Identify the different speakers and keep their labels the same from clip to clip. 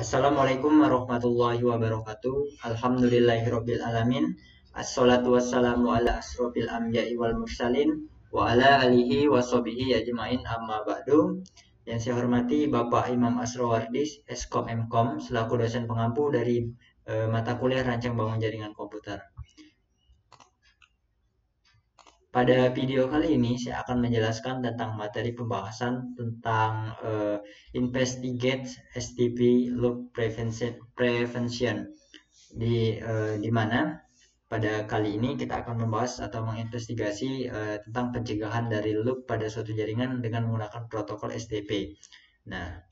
Speaker 1: Assalamualaikum warahmatullahi wabarakatuh. Alhamdulillahirabbil alamin. Assalatu wassalamu ala asrofil anbiya'i wal mursalin wa ala alihi wa sahbihi ajmain amma ba'du. Yang saya hormati Bapak Imam Asrowardi, Eskom Mkom, selaku dosen pengampu dari mata kuliah Rancang Bangun Jaringan Komputer. Pada video kali ini saya akan menjelaskan tentang materi pembahasan tentang investigate STP loop prevention di mana pada kali ini kita akan membahas atau menginvestigasi tentang pencegahan dari loop pada suatu jaringan dengan menggunakan protokol STP. Nah,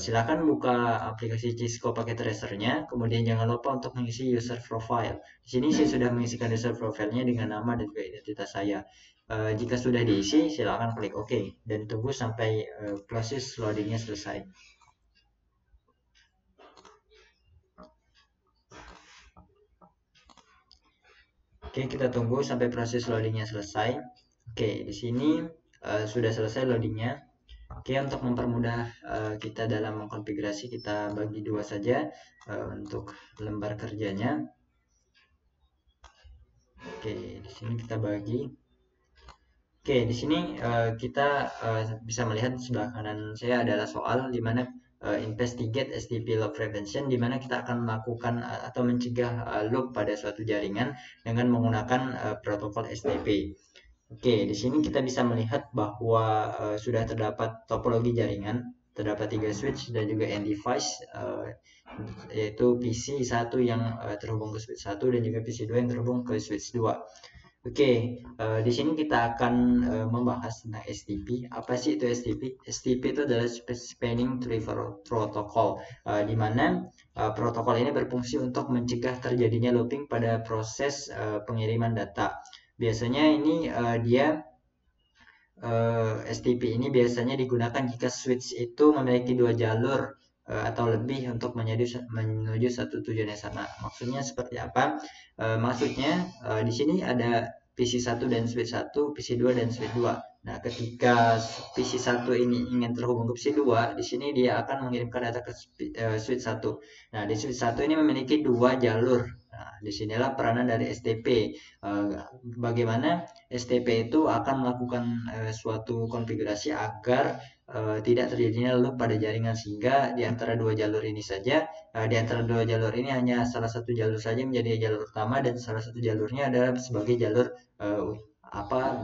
Speaker 1: silakan buka aplikasi Cisco pakai tracernya, kemudian jangan lupa untuk mengisi user profile. Di sini saya sudah mengisikan user profile-nya dengan nama dan juga identitas saya. Jika sudah diisi, silakan klik OK dan tunggu sampai proses loadingnya selesai. Oke, kita tunggu sampai proses loadingnya selesai. Oke, di sini sudah selesai loadingnya. Oke, untuk mempermudah kita dalam mengkonfigurasi, kita bagi dua saja untuk lembar kerjanya. Oke, di sini kita bagi. Oke, di sini kita bisa melihat di sebelah kanan saya adalah soal di mana investigate STP loop prevention, di mana kita akan melakukan atau mencegah loop pada suatu jaringan dengan menggunakan protokol STP. Oke, di sini kita bisa melihat bahwa sudah terdapat topologi jaringan, terdapat 3 switch dan juga end device, yaitu PC 1 yang terhubung ke switch 1 dan juga PC 2 yang terhubung ke switch 2. Oke, di sini kita akan membahas tentang STP. Apa sih itu STP? STP itu adalah Spanning Tree Protocol, di mana protokol ini berfungsi untuk mencegah terjadinya looping pada proses pengiriman data. Biasanya ini STP ini biasanya digunakan jika switch itu memiliki dua jalur atau lebih untuk menuju satu tujuan yang sama. Maksudnya seperti apa? Maksudnya di sini ada PC1 dan switch 1, PC2 dan switch 2. Nah, ketika PC1 ini ingin terhubung ke PC2, di sini dia akan mengirimkan data ke switch 1. Nah, di switch 1 ini memiliki dua jalur. Nah, disinilah peranan dari STP. Bagaimana STP itu akan melakukan suatu konfigurasi agar tidak terjadinya loop pada jaringan, sehingga di antara dua jalur ini saja, di antara dua jalur ini hanya salah satu jalur saja menjadi jalur utama dan salah satu jalurnya adalah sebagai jalur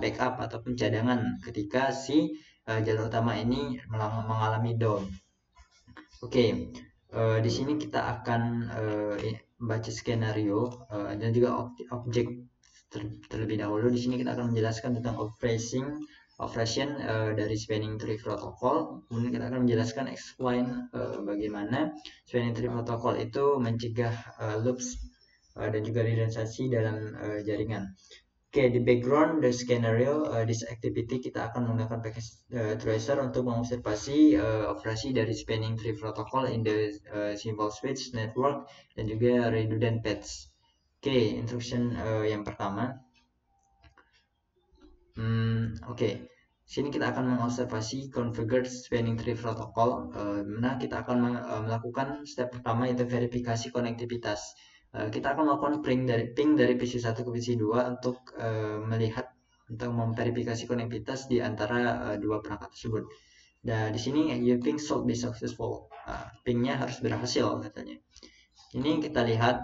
Speaker 1: backup ataupun cadangan ketika si jalur utama ini mengalami down. Oke, di sini kita akan baca skenario dan juga objek terlebih dahulu. Di sini kita akan menjelaskan tentang operation dari Spanning Tree Protocol. Kemudian kita akan menjelaskan explain bagaimana Spanning Tree Protocol itu mencegah loops dan juga redundancy dalam jaringan. Oke, di background the scenario this activity kita akan menggunakan package tracer untuk mengobservasi operasi dari Spanning Tree Protocol in the simple switch network dan juga redundant paths. Oke, instruction yang pertama. Oke, sini kita akan mengobservasi configure Spanning Tree Protocol. Mana kita akan melakukan step pertama yaitu verifikasi konektivitas. Kita akan melakukan ping dari PC1 ke PC2 untuk melihat untuk memverifikasi konektivitas di antara dua perangkat tersebut. Dan di sini your ping should be successful. Pingnya harus berhasil katanya. Ini kita lihat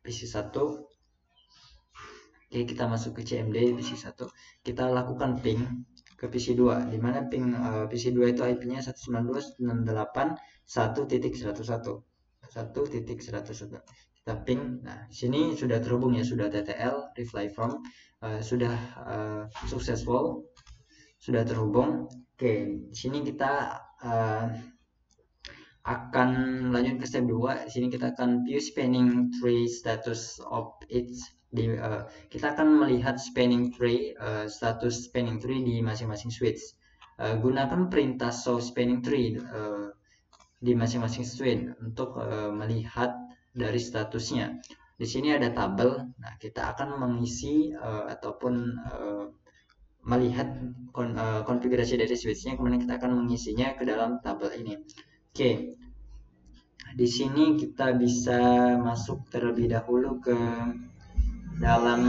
Speaker 1: PC1. Oke, kita masuk ke CMD PC1. Kita lakukan ping ke PC2, di mana ping PC2 itu IP-nya 192.168.1.101. 1.101. Kita ping. Nah, sini sudah terhubung ya, sudah TTL reply from, sudah successful, sudah terhubung. Oke, sini kita akan lanjut ke step 2. Di sini kita akan view spanning tree status of its. Kita akan melihat spanning tree, status spanning tree di masing-masing switch. Gunakan perintah show spanning tree di masing-masing switch untuk melihat dari statusnya. Di sini ada tabel. Nah, kita akan mengisi ataupun melihat konfigurasi dari switchnya, kemudian kita akan mengisinya ke dalam tabel ini. Oke, di sini kita bisa masuk terlebih dahulu ke dalam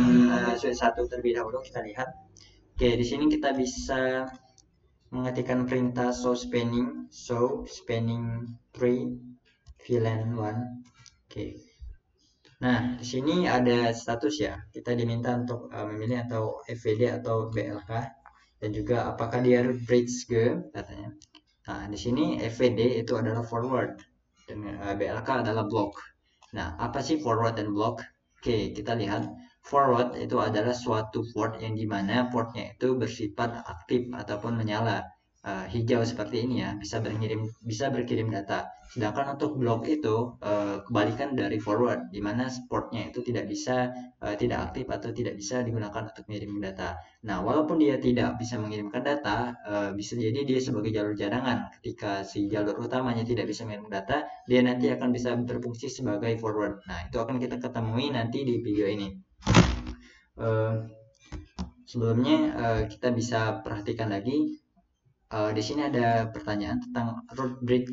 Speaker 1: switch 1 terlebih dahulu. Kita lihat. Oke, di sini kita bisa mengetikkan perintah show spanning tree VLAN 1. Oke. Nah, di sini ada status ya. Kita diminta untuk memilih atau FVD atau BLK dan juga apakah dia root bridge katanya. Nah, di sini FVD itu adalah forward dan BLK adalah block. Nah, apa sih forward dan block? Oke, kita lihat. Forward itu adalah suatu port yang dimana portnya itu bersifat aktif ataupun menyala. Hijau seperti ini ya, bisa berkirim data. Sedangkan untuk block itu kebalikan dari forward, di mana portnya itu tidak aktif atau tidak bisa digunakan untuk mengirim data. Nah, walaupun dia tidak bisa mengirimkan data, bisa jadi dia sebagai jalur cadangan. Ketika si jalur utamanya tidak bisa mengirim data, dia nanti akan bisa berfungsi sebagai forward. Nah, itu akan kita ketemui nanti di video ini. Sebelumnya kita bisa perhatikan lagi. Di sini ada pertanyaan tentang root bridge.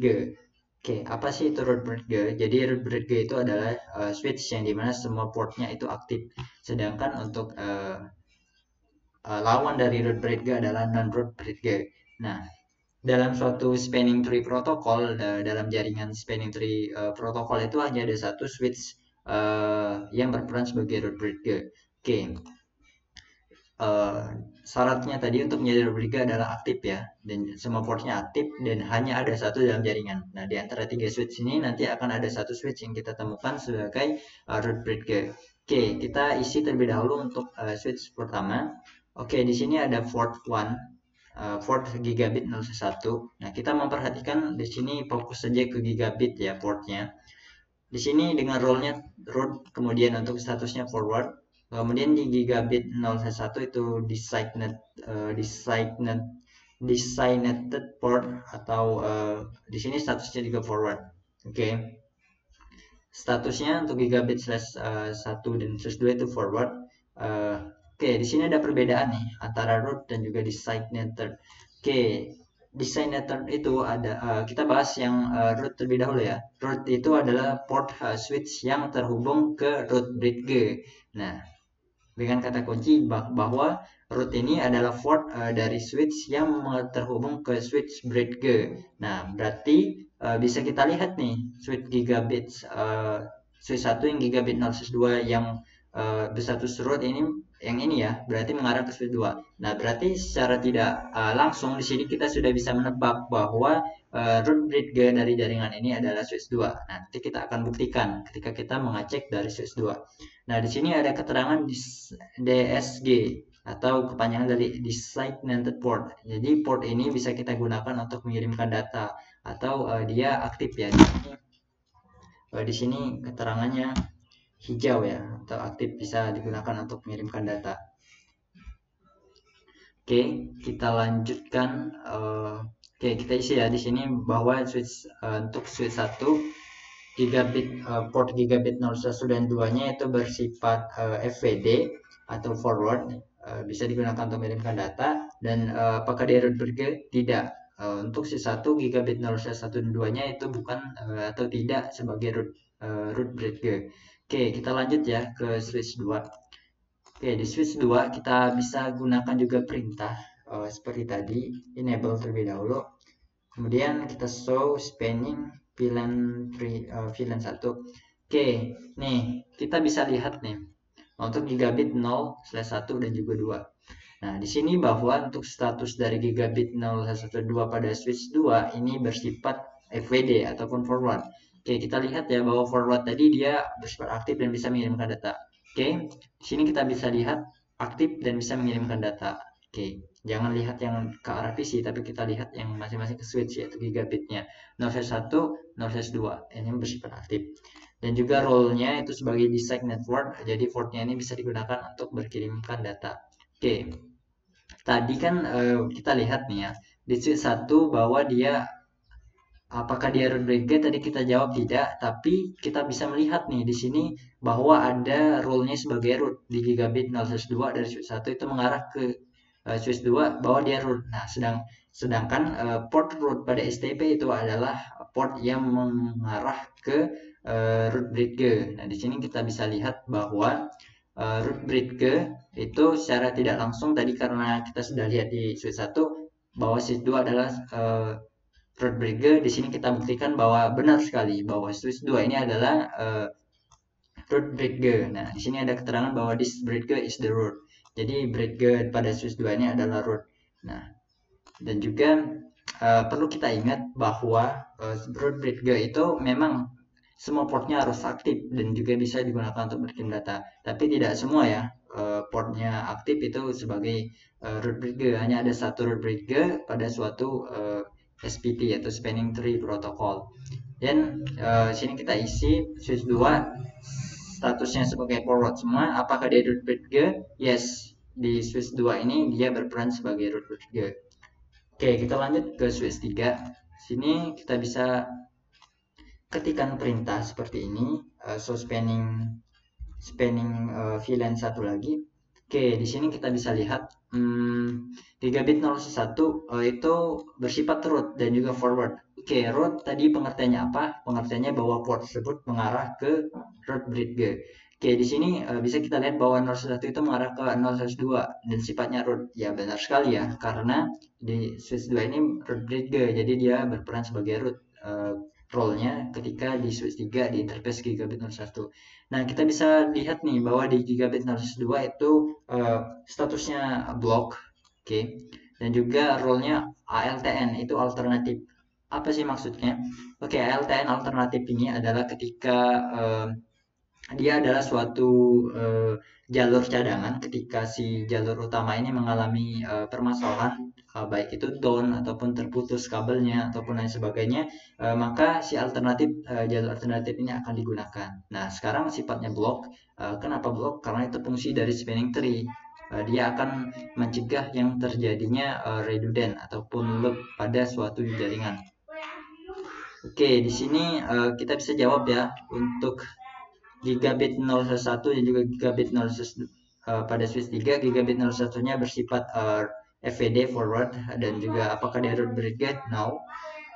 Speaker 1: Oke, apa sih itu root bridge? Jadi root bridge itu adalah switch yang dimana semua portnya itu aktif. Sedangkan untuk lawan dari root bridge adalah non root bridge. Nah, dalam suatu spanning tree protokol, dalam jaringan spanning tree protokol itu hanya ada satu switch yang berperan sebagai root bridge. Oke. Syaratnya tadi untuk menjadi root bridge adalah aktif ya, dan semua portnya aktif dan hanya ada satu dalam jaringan. Nah, di antara 3 switch ini nanti akan ada satu switch yang kita temukan sebagai root bridge. Oke, kita isi terlebih dahulu untuk switch pertama. Oke, di sini ada port 1, port gigabit 01. Nah, kita memperhatikan di sini fokus saja ke gigabit ya portnya. Di sini dengan role-nya root, kemudian untuk statusnya forward. Kemudian di gigabit 011 itu designated port atau di sini statusnya juga forward. Oke. Statusnya untuk gigabit /1 dan /2 itu forward. Oke, di sini ada perbedaan nih antara root dan juga designated. Oke, designated itu ada kita bahas yang root terlebih dahulu ya. Root itu adalah port switch yang terhubung ke root bridge. Nah, dengan kata kunci bahwa root ini adalah port dari switch yang terhubung ke switch bridge. Nah, berarti bisa kita lihat nih switch gigabit switch 1 yang gigabit 0/2 yang berstatus root ini, yang ini ya, berarti mengarah ke switch 2. Nah, berarti secara tidak langsung di sini kita sudah bisa menebak bahwa root bridge dari jaringan ini adalah switch 2. Nanti kita akan buktikan ketika kita mengecek dari switch 2. Nah, di sini ada keterangan DSG atau kepanjangan dari designated port. Jadi port ini bisa kita gunakan untuk mengirimkan data atau dia aktif ya. Di sini keterangannya hijau ya, atau aktif, bisa digunakan untuk mengirimkan data. Oke, kita lanjutkan. Oke, kita isi ya di sini bahwa switch untuk switch 1 gigabit port gigabit 01 dan 2-nya itu bersifat FVD atau forward, bisa digunakan untuk mengirimkan data. Dan apakah dia root bridge? Tidak. Untuk switch 1 gigabit 01 dan 2-nya itu bukan atau tidak sebagai root bridge. Oke, kita lanjut ya ke switch 2. Oke, di switch 2 kita bisa gunakan juga perintah seperti tadi, enable terlebih dahulu. Kemudian kita show spanning VLAN 1. Oke, nih kita bisa lihat nih untuk gigabit 0/1 dan juga 2. Nah, di sini bahwa untuk status dari gigabit 0/1/2 pada switch 2 ini bersifat FWD ataupun forward. Oke, kita lihat ya bahwa forward tadi dia bersifat aktif dan bisa mengirimkan data. Oke, di sini kita bisa lihat aktif dan bisa mengirimkan data. Oke, jangan lihat yang ke arah PC, tapi kita lihat yang masing-masing ke switch, yaitu gigabitnya 0/1, 0/2. Ini bersifat aktif. Dan juga role-nya itu sebagai designated port, jadi portnya ini bisa digunakan untuk berkirimkan data. Oke, tadi kan kita lihat nih ya, di switch 1 bahwa dia apakah dia root bridge? Tadi kita jawab tidak, tapi kita bisa melihat nih di sini bahwa ada role-nya sebagai root di gigabit 0/2 dari switch 1 itu mengarah ke switch 2 bahwa dia root. Nah, sedangkan port root pada STP itu adalah port yang mengarah ke root bridge. Nah, di sini kita bisa lihat bahwa root bridge itu secara tidak langsung tadi, karena kita sudah lihat di switch 1 bahwa switch 2 adalah root bridge. Di sini kita buktikan bahwa benar sekali bahwa switch 2 ini adalah root bridge. Nah, di sini ada keterangan bahwa this bridge is the root. Jadi bridge pada switch 2 ini adalah root. Nah, dan juga perlu kita ingat bahwa root bridge itu memang semua portnya harus aktif dan juga bisa digunakan untuk berkirim data. Tapi tidak semua ya portnya aktif itu sebagai root bridge. Hanya ada satu root bridge pada suatu SPT atau Spanning Tree Protocol. Dan sini kita isi switch 2 statusnya sebagai forward semua. Apakah dia root bridge? Yes, di switch 2 ini dia berperan sebagai root bridge. Oke, kita lanjut ke switch 3. Sini kita bisa ketikkan perintah seperti ini, so spanning VLAN satu lagi. Oke, di sini kita bisa lihat gigabit 01 itu bersifat root dan juga forward. Oke, root tadi pengertiannya apa? Pengertiannya bahwa port tersebut mengarah ke root bridge. Oke, di sini bisa kita lihat bahwa 01 itu mengarah ke 012 dan sifatnya root. Ya, benar sekali ya, karena di switch 2 ini root bridge, jadi dia berperan sebagai root role-nya ketika di switch 3 di interface gigabit 01. Nah, kita bisa lihat nih bahwa di gigabit 02 itu statusnya block, oke. Dan juga role-nya ALTN itu alternatif. Apa sih maksudnya? Oke, ALTN alternatif ini adalah ketika dia adalah suatu jalur cadangan ketika si jalur utama ini mengalami permasalahan, baik itu down ataupun terputus kabelnya ataupun lain sebagainya, maka si jalur alternatif ini akan digunakan. Nah, sekarang sifatnya block. Kenapa block? Karena itu fungsi dari spanning tree. Dia akan mencegah yang terjadinya redundant ataupun loop pada suatu jaringan. Oke, di sini kita bisa jawab ya untuk gigabit 01 dan juga gigabit 01 pada switch 3. Gigabit 01-nya bersifat FVD forward dan juga apakah dia root bridge? No.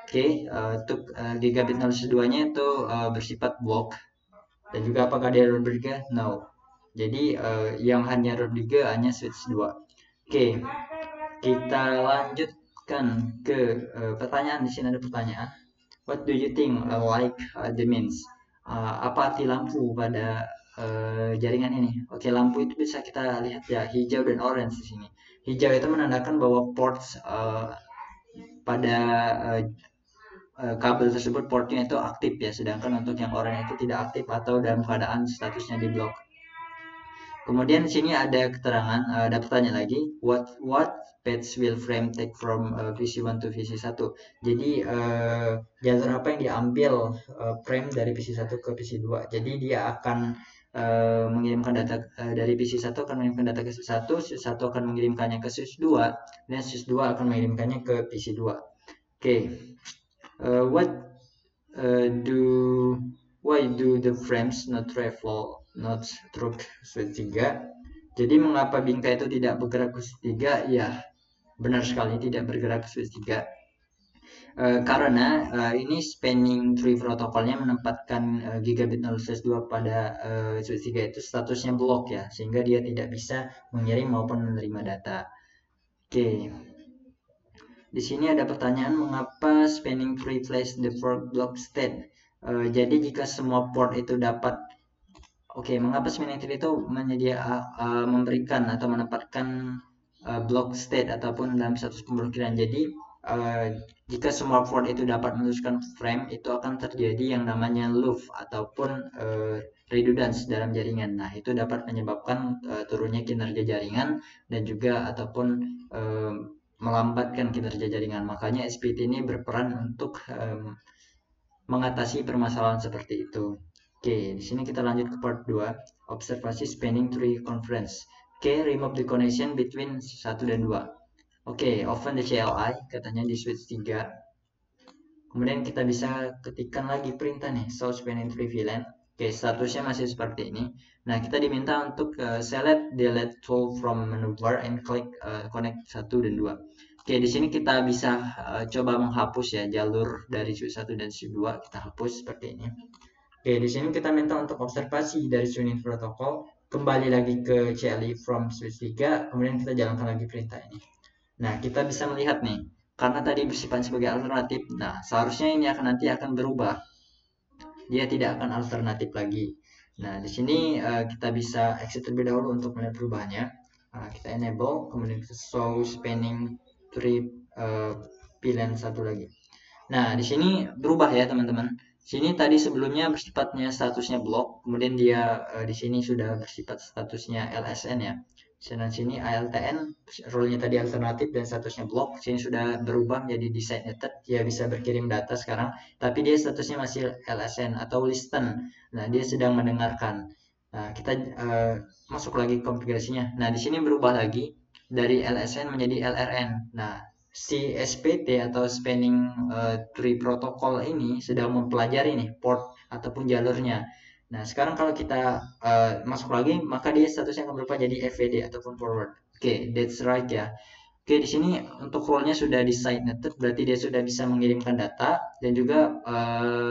Speaker 1: Oke, untuk gigabit 02-nya itu bersifat block dan juga apakah dia root bridge? No. Jadi yang hanya root bridge hanya switch 2. Oke, kita lanjutkan ke pertanyaan. Di sini ada pertanyaan. What do you think the means? Apa arti lampu pada jaringan ini? Oke, lampu itu bisa kita lihat ya, hijau dan orange di sini. Hijau itu menandakan bahwa ports pada kabel tersebut portnya itu aktif ya, sedangkan untuk yang orange itu tidak aktif atau dalam keadaan statusnya di blok. Kemudian di sini ada keterangan, ada pertanyaan lagi, what paths will frame take from PC1 to PC1. Jadi jalur apa yang diambil frame dari PC1 ke PC2. Jadi dia akan mengirimkan data dari PC1 akan mengirimkan data ke switch 1, switch 1 akan mengirimkannya ke switch 2, dan switch 2 akan mengirimkannya ke PC2. Oke. Why do the frames not travel not through switch 3? Jadi mengapa bingkai itu tidak bergerak ke switch 3? Ya, benar sekali tidak bergerak ke switch 3. Karena ini spanning tree protokolnya menempatkan gigabit 0/2 pada switch 3 itu statusnya block ya, sehingga dia tidak bisa mengirim maupun menerima data. Oke. Di sini ada pertanyaan, mengapa spanning tree place the fork block state? Jadi jika semua port itu dapat, mengapa spanning tree itu memberikan atau menempatkan block state ataupun dalam status pemblokiran. Jadi jika semua port itu dapat meneruskan frame, itu akan terjadi yang namanya loop ataupun redundance dalam jaringan. Nah, itu dapat menyebabkan turunnya kinerja jaringan dan juga ataupun melambatkan kinerja jaringan. Makanya SPT ini berperan untuk mengatasi permasalahan seperti itu. Oke, di sini kita lanjut ke part 2, observasi spanning tree conference. Oke, remove the connection between 1 dan 2. Oke, open the CLI, katanya di switch 3. Kemudian kita bisa ketikkan lagi perintah nih, show spanning tree VLAN. Oke, statusnya masih seperti ini. Nah, kita diminta untuk select delete tool from menu bar and klik connect 1 dan 2. Oke, di sini kita bisa coba menghapus ya jalur dari switch 1 dan switch 2, kita hapus seperti ini. Oke, di sini kita minta untuk observasi dari switching protokol, kembali lagi ke CLI from switch 3, kemudian kita jalankan lagi perintah ini. Nah, kita bisa melihat nih, karena tadi bersifat sebagai alternatif, nah seharusnya ini nanti akan berubah. Dia tidak akan alternatif lagi. Nah, di sini kita bisa exit terlebih dahulu untuk melihat perubahannya. Kita enable, kemudian kita show spanning tree pilihan satu lagi. Nah, di sini berubah ya teman-teman. Sini tadi sebelumnya bersifatnya statusnya blok, kemudian dia di sini sudah bersifat statusnya LSN ya. Sedangkan sini ALTN, role-nya tadi alternatif dan statusnya blok. Sini sudah berubah menjadi designated, dia bisa berkirim data sekarang, tapi dia statusnya masih LSN atau listen. Nah, dia sedang mendengarkan. Nah, kita masuk lagi konfigurasinya. Nah, di sini berubah lagi dari LSN menjadi LRN. Nah, si SPT atau spanning tree protocol ini sedang mempelajari nih port ataupun jalurnya. Nah, sekarang kalau kita masuk lagi, maka dia statusnya akan berubah jadi FVD ataupun forward. Oke, that's right ya. Oke, di sini untuk role-nya sudah designated, berarti dia sudah bisa mengirimkan data dan juga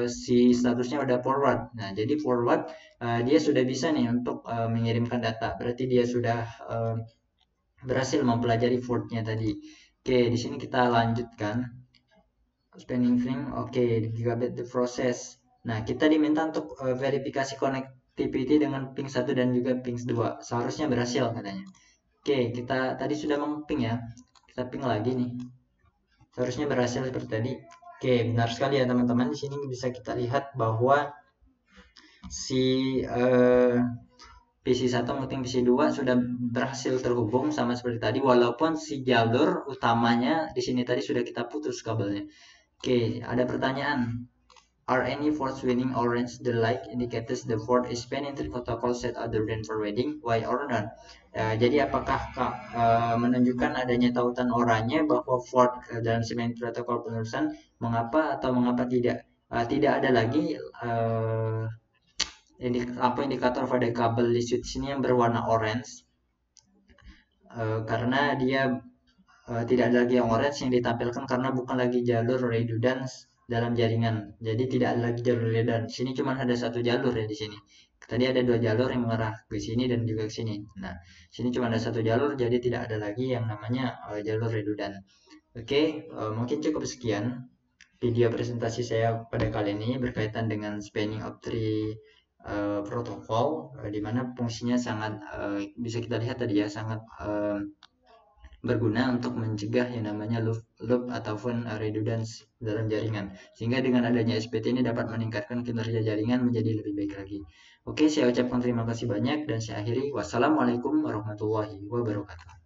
Speaker 1: si statusnya udah forward. Nah, jadi forward dia sudah bisa nih untuk mengirimkan data. Berarti dia sudah berhasil mempelajari port-nya tadi. Oke, di sini kita lanjutkan. Spanning frame, oke, gigabit the process. Nah, kita diminta untuk verifikasi connectivity dengan ping 1 dan juga ping 2. Seharusnya berhasil katanya. Oke, kita tadi sudah meng-ping ya. Kita ping lagi nih. Seharusnya berhasil seperti tadi. Oke, benar sekali ya teman-teman. Di sini bisa kita lihat bahwa si PC1 maupun PC2 sudah berhasil terhubung sama seperti tadi, walaupun si jalur utamanya di sini tadi sudah kita putus kabelnya. Oke, ada pertanyaan. Are any forwards winning orange the light indicators the forward is spanning tree protocol set other than forwarding? Why or not? Jadi apakah menunjukkan adanya tautan oranye bahwa forward dalam spanning protokol penerusan? Mengapa atau mengapa tidak? Tidak ada lagi indikator pada kabel di switch ini yang berwarna orange. Karena dia tidak ada lagi yang orange yang ditampilkan karena bukan lagi jalur redundance dalam jaringan. Jadi tidak ada lagi jalur redundant. Sini cuma ada satu jalur ya di sini. Tadi ada dua jalur yang mengarah ke sini dan juga ke sini. Nah, sini cuma ada satu jalur, jadi tidak ada lagi yang namanya jalur redundant. Oke, mungkin cukup sekian video presentasi saya pada kali ini berkaitan dengan spanning of tree protokol, di mana fungsinya sangat bisa kita lihat tadi ya, sangat berguna untuk mencegah yang namanya loop ataupun redundance dalam jaringan. Sehingga dengan adanya SPT ini dapat meningkatkan kinerja jaringan menjadi lebih baik lagi. Oke, saya ucapkan terima kasih banyak dan saya akhiri. Wassalamualaikum warahmatullahi wabarakatuh.